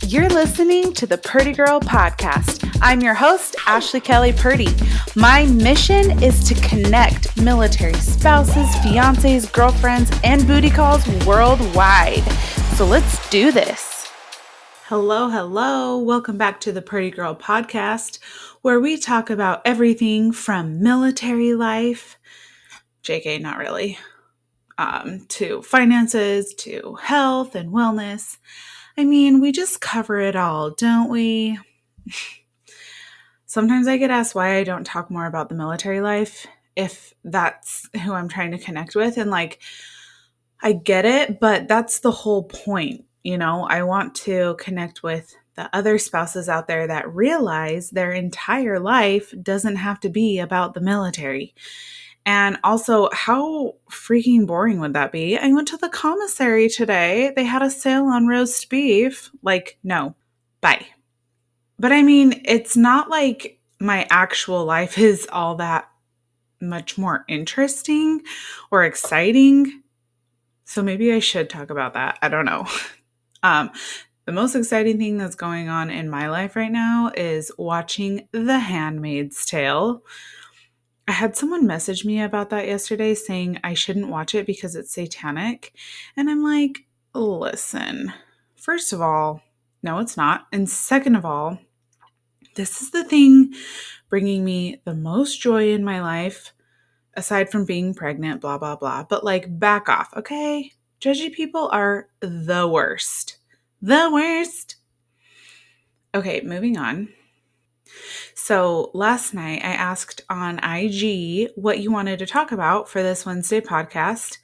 You're listening to the Purdy Girl Podcast. I'm your host, Ashley Kelly Purdy. My mission is to connect military spouses, fiancés, girlfriends, and booty calls worldwide. So let's do this. Hello. Welcome back to the Purdy Girl Podcast, where we talk about everything from military life, JK, not really, to finances, to health and wellness. I mean, we just cover it all, don't we? Sometimes I get asked why I don't talk more about the military life, if that's who I'm trying to connect with. And I get it, but that's the whole point. I want to connect with the other spouses out there that realize their entire life doesn't have to be about the military. And also, how freaking boring would that be? I went to the commissary today. They had a sale on roast beef. No, bye. But I mean, it's not like my actual life is all that much more interesting or exciting. So maybe I should talk about that. I don't know. The most exciting thing that's going on in my life right now is watching The Handmaid's Tale. I had someone message me about that yesterday saying I shouldn't watch it because it's satanic. And I'm like, listen, first of all, no, it's not. And second of all, this is the thing bringing me the most joy in my life, aside from being pregnant, blah, blah, blah. But back off, okay? Judgy people are the worst. The worst. Okay, moving on. So last night I asked on IG what you wanted to talk about for this Wednesday podcast.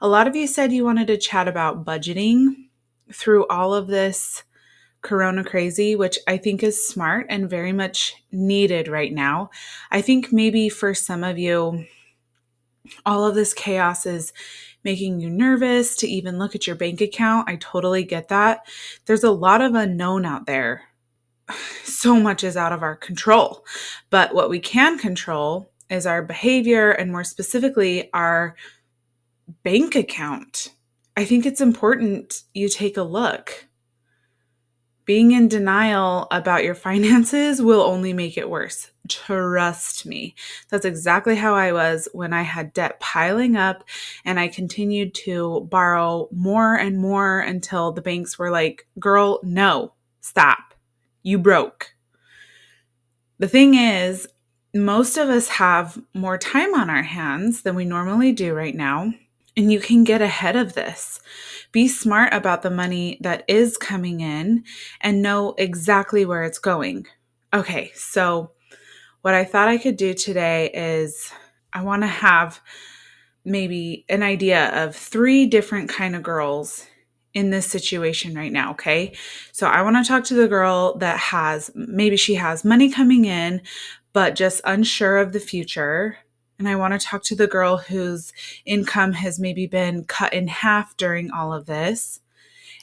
A lot of you said you wanted to chat about budgeting through all of this Corona crazy, which I think is smart and very much needed right now. I think maybe for some of you, all of this chaos is making you nervous to even look at your bank account. I totally get that. There's a lot of unknown out there. So much is out of our control. But what we can control is our behavior and more specifically our bank account. I think it's important you take a look. Being in denial about your finances will only make it worse. Trust me. That's exactly how I was when I had debt piling up and I continued to borrow more and more until the banks were like, girl, no, stop. You broke. The thing is, most of us have more time on our hands than we normally do right now, and you can get ahead of this. Be smart about the money that is coming in and know exactly where it's going. Okay, so what I thought I could do today is I want to have maybe an idea of 3 different kind of girls in this situation right now, okay? So I want to talk to the girl that maybe she has money coming in, but just unsure of the future. And I want to talk to the girl whose income has maybe been cut in half during all of this.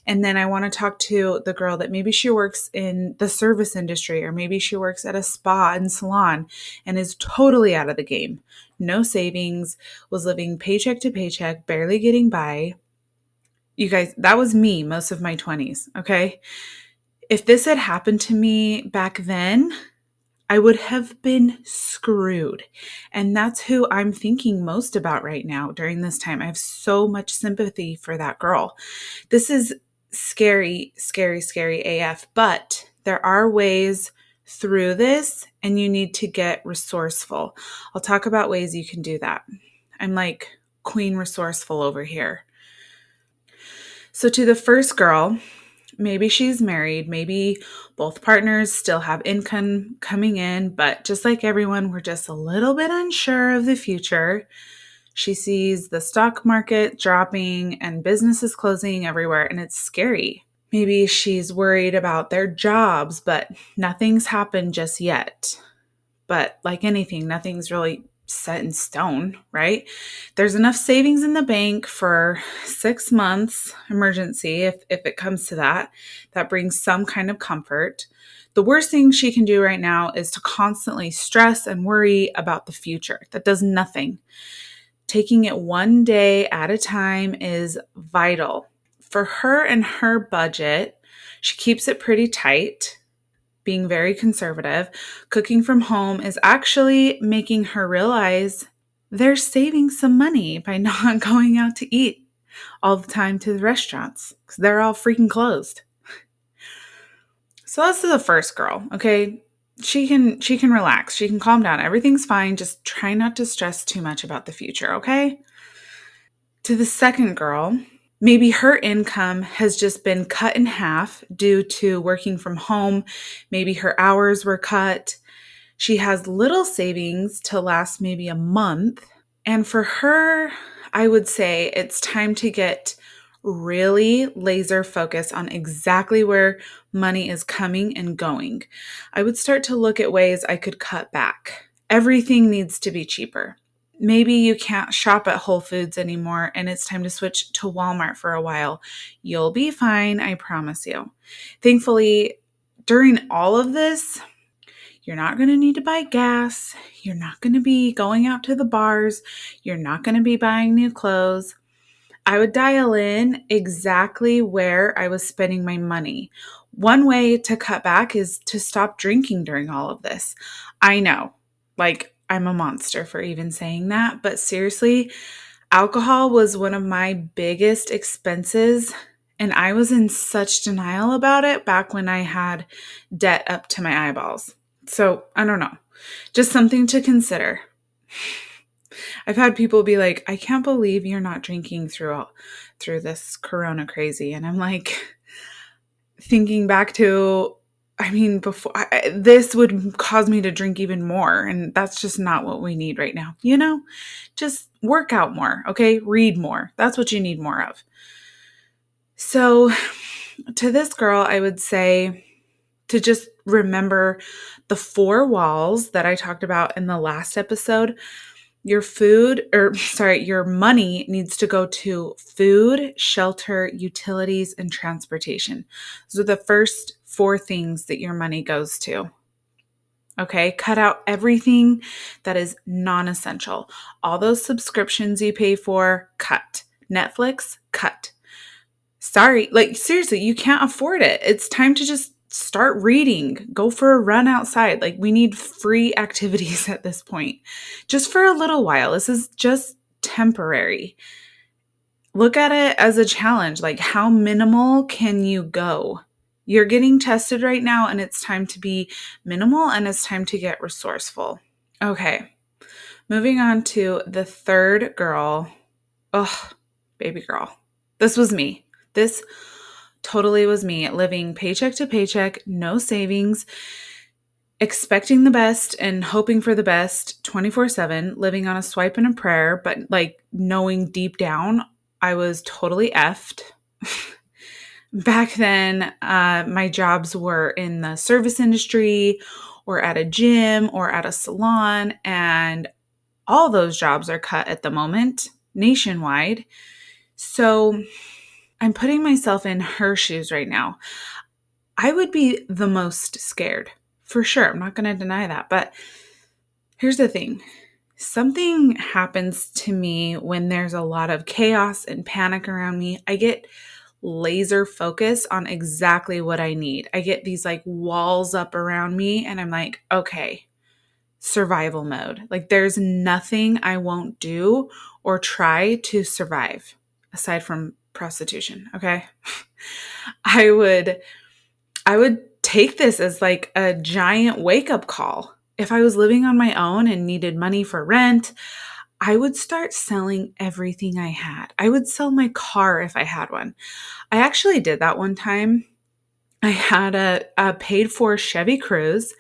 And then I want to talk to the girl that maybe she works in the service industry, or maybe she works at a spa and salon and is totally out of the game. No savings, was living paycheck to paycheck, barely getting by. You guys, that was me most of my 20s, okay? If this had happened to me back then, I would have been screwed. And that's who I'm thinking most about right now during this time. I have so much sympathy for that girl. This is scary, scary, scary AF, but there are ways through this and you need to get resourceful. I'll talk about ways you can do that. I'm like queen resourceful over here. So to the first girl, maybe she's married, maybe both partners still have income coming in, but just like everyone, we're just a little bit unsure of the future. She sees the stock market dropping and businesses closing everywhere, and it's scary. Maybe she's worried about their jobs, but nothing's happened just yet. But like anything, nothing's really set in stone, right? There's enough savings in the bank for 6 months emergency if it comes to that. That brings some kind of comfort. The worst thing she can do right now is to constantly stress and worry about the future. That does nothing. Taking it one day at a time is vital. For her and her budget, She keeps it pretty tight, being very conservative. Cooking from home is actually making her realize they're saving some money by not going out to eat all the time to the restaurants because they're all freaking closed. So that's the first girl, okay? She can relax. She can calm down. Everything's fine. Just try not to stress too much about the future, okay? To the second girl, maybe her income has just been cut in half due to working from home. Maybe her hours were cut. She has little savings to last maybe a month. And for her, I would say it's time to get really laser focused on exactly where money is coming and going. I would start to look at ways I could cut back. Everything needs to be cheaper. Maybe you can't shop at Whole Foods anymore and it's time to switch to Walmart for a while. You'll be fine, I promise you. Thankfully, during all of this, you're not going to need to buy gas. You're not going to be going out to the bars. You're not going to be buying new clothes. I would dial in exactly where I was spending my money. One way to cut back is to stop drinking during all of this. I know, like, I'm a monster for even saying that, but seriously, alcohol was one of my biggest expenses, and I was in such denial about it back when I had debt up to my eyeballs. So, I don't know. Just something to consider. I've had people be like, "I can't believe you're not drinking through this corona crazy." And I'm like thinking back to, I mean, before this would cause me to drink even more, and that's just not what we need right now. Just work out more, okay? Read more. That's what you need more of. So, to this girl, I would say to just remember the four walls that I talked about in the last episode. Your money needs to go to food, shelter, utilities, and transportation. Those are the first four things that your money goes to. Okay, cut out everything that is non-essential. All those subscriptions you pay for, cut. Netflix, cut. Sorry, like seriously, you can't afford it. It's time to just start reading, go for a run outside. Like we need free activities at this point, just for a little while. This is just temporary. Look at it as a challenge. Like how minimal can you go? You're getting tested right now and it's time to be minimal and it's time to get resourceful. Okay, moving on to the third girl. Ugh, baby girl. This was me. This totally was me, living paycheck to paycheck, no savings, expecting the best and hoping for the best 24/7, living on a swipe and a prayer, but like knowing deep down I was totally effed. Back then, my jobs were in the service industry or at a gym or at a salon, and all those jobs are cut at the moment nationwide. So I'm putting myself in her shoes right now. I would be the most scared, for sure. I'm not going to deny that. But here's the thing. Something happens to me when there's a lot of chaos and panic around me. I get laser focus on exactly what I need. I get these like walls up around me and I'm like, okay, survival mode. Like there's nothing I won't do or try to survive aside from prostitution, okay? I would take this as like a giant wake-up call. If I was living on my own and needed money for rent, I would start selling everything I had. I would sell my car if I had one. I actually did that one time. I had a paid-for Chevy Cruze,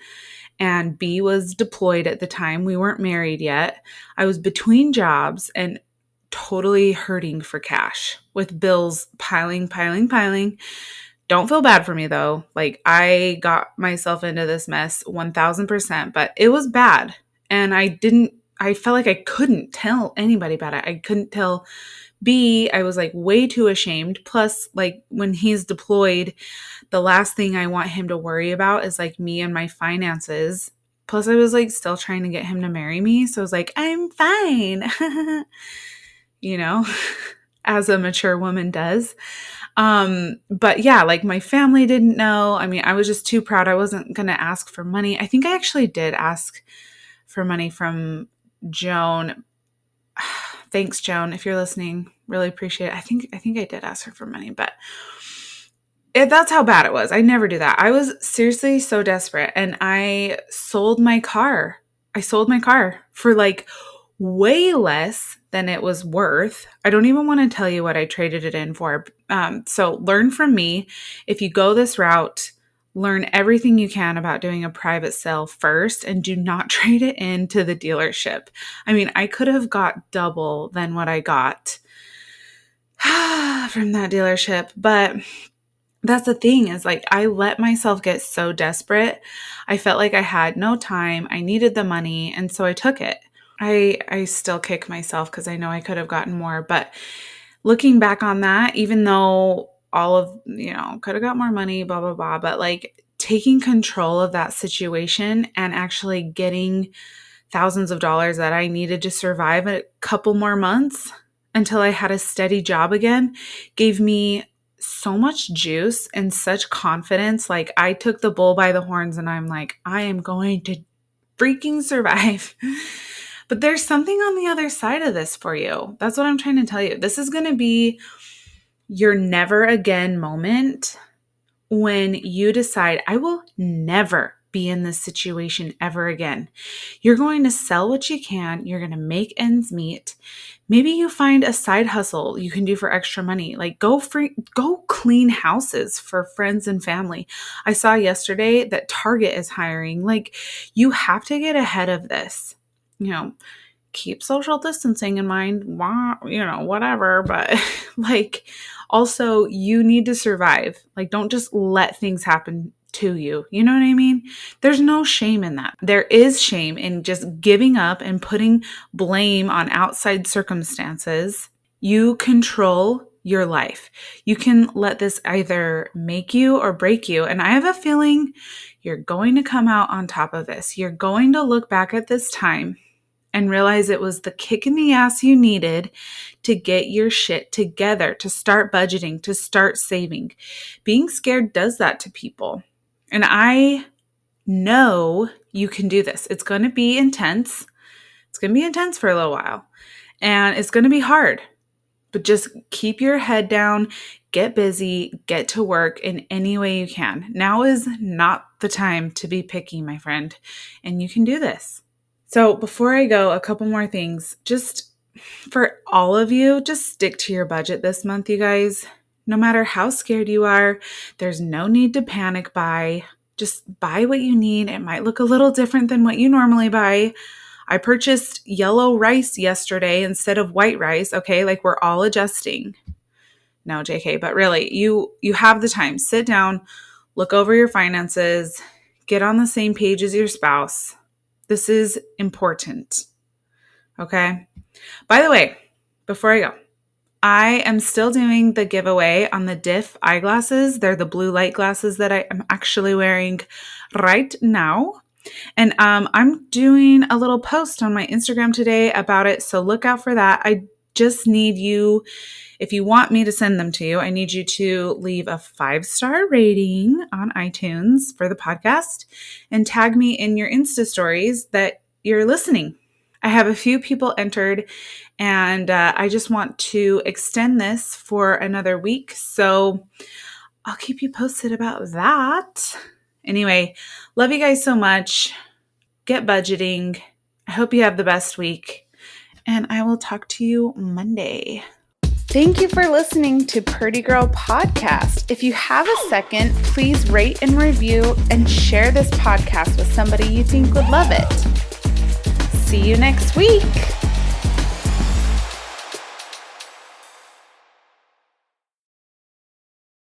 and B was deployed at the time. We weren't married yet. I was between jobs and totally hurting for cash with bills piling. Don't feel bad for me though. Like I got myself into this mess 1000%, but it was bad. And I felt like I couldn't tell anybody about it. I couldn't tell B. I was like way too ashamed. Plus, like when he's deployed, the last thing I want him to worry about is like me and my finances. Plus, I was like still trying to get him to marry me. So I was like, I'm fine. you know? as a mature woman does. But yeah, like my family didn't know. I mean, I was just too proud. I wasn't going to ask for money. I think I actually did ask for money from Joan. Thanks, Joan, if you're listening. Really appreciate it. I think I did ask her for money, but that's how bad it was. I never do that. I was seriously so desperate, and I sold my car. I sold my car for like way less than it was worth. I don't even want to tell you what I traded it in for. So learn from me. If you go this route, learn everything you can about doing a private sale first, and do not trade it into the dealership. I mean, I could have got double than what I got from that dealership, but that's the thing, is like I let myself get so desperate. I felt like I had no time. I needed the money, and so I took it. I still kick myself because I know I could have gotten more, but looking back on that, even though all of, could have got more money, blah, blah, blah, but like taking control of that situation and actually getting thousands of dollars that I needed to survive a couple more months until I had a steady job again gave me so much juice and such confidence. Like I took the bull by the horns, and I'm like, I am going to freaking survive. But there's something on the other side of this for you. That's what I'm trying to tell you. This is going to be your never again moment when you decide, I will never be in this situation ever again. You're going to sell what you can. You're going to make ends meet. Maybe you find a side hustle you can do for extra money. Like go clean houses for friends and family. I saw yesterday that Target is hiring. Like you have to get ahead of this. Keep social distancing in mind, whatever. But like also you need to survive. Like don't just let things happen to you. You know what I mean? There's no shame in that. There is shame in just giving up and putting blame on outside circumstances. You control your life. You can let this either make you or break you. And I have a feeling you're going to come out on top of this. You're going to look back at this time and realize it was the kick in the ass you needed to get your shit together, to start budgeting, to start saving. Being scared does that to people. And I know you can do this. It's going to be intense. It's going to be intense for a little while. And it's going to be hard. But just keep your head down, get busy, get to work in any way you can. Now is not the time to be picky, my friend. And you can do this. So before I go, a couple more things. Just for all of you, just stick to your budget this month, you guys. No matter how scared you are, there's no need to panic buy. Just buy what you need. It might look a little different than what you normally buy. I purchased yellow rice yesterday instead of white rice. Okay, like we're all adjusting. No, JK, but really, you have the time. Sit down, look over your finances, get on the same page as your spouse. This is important. Okay? By the way, before I go, I am still doing the giveaway on the Diff eyeglasses. They're the blue light glasses that I am actually wearing right now. And I'm doing a little post on my Instagram today about it, so look out for that. I just need you, if you want me to send them to you, I need you to leave a 5-star rating on iTunes for the podcast and tag me in your Insta stories that you're listening. I have a few people entered, and I just want to extend this for another week, so I'll keep you posted about that. Anyway, love you guys so much. Get budgeting. I hope you have the best week, and I will talk to you Monday. Thank you for listening to Purdy Girl Podcast. If you have a second, please rate and review and share this podcast with somebody you think would love it. See you next week.